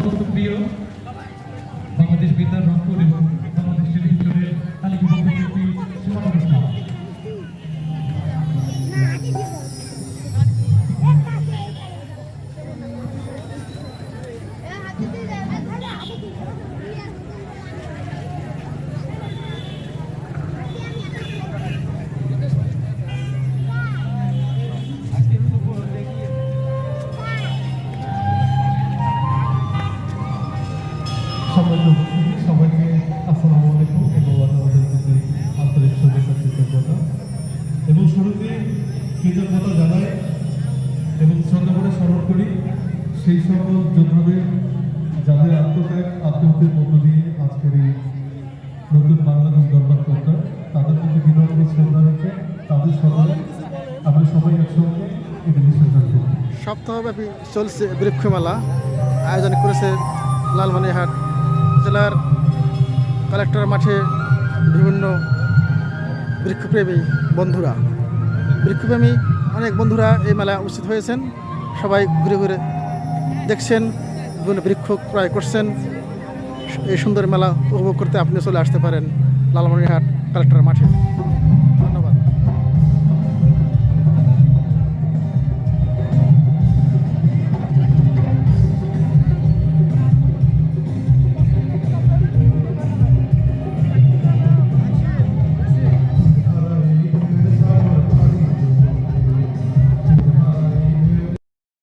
প্রিয় বাংলাদেশ বেতার রংপুর এবং বাংলাদেশ টেলিভিশনের তালিকাবদ্ধ শিল্পী সুমন ইসলাম। সবাইকে আসসালামু আলাইকুম এবং আপনাদের প্রতি আন্তরিক শুভেচ্ছা কৃতজ্ঞতা এবং শুরুতে কৃতজ্ঞতা জানাই এবং শ্রদ্ধা করে স্মরণ করি সেই সকল যোদ্ধাদের যাদের আত্মত্যাগ আত্মহত্যের মধ্য দিয়ে আজকের এই নতুন বাংলাদেশ দরবার কর্তা তাদের প্রতি বিনম্র শ্রদ্ধা রেখে তাদের স্মরণে আমরা সবাই একসঙ্গে এটি বিসর্জন করি। সপ্তাহব্যাপী চলছে বৃক্ষমেলা আয়োজন করেছে লালমনিরহাট জেলার কালেক্টর মাঠে বিভিন্ন বৃক্ষপ্রেমী বন্ধুরা বৃক্ষপ্রেমী অনেক বন্ধুরা এই মেলায় উপস্থিত হয়েছেন। সবাই ঘুরে ঘুরে দেখছেন, বিভিন্ন বৃক্ষ ক্রয় করছেন। এই সুন্দর মেলা উপভোগ করতে আপনি চলে আসতে পারেন লালমনিরহাট কালেক্টর মাঠে।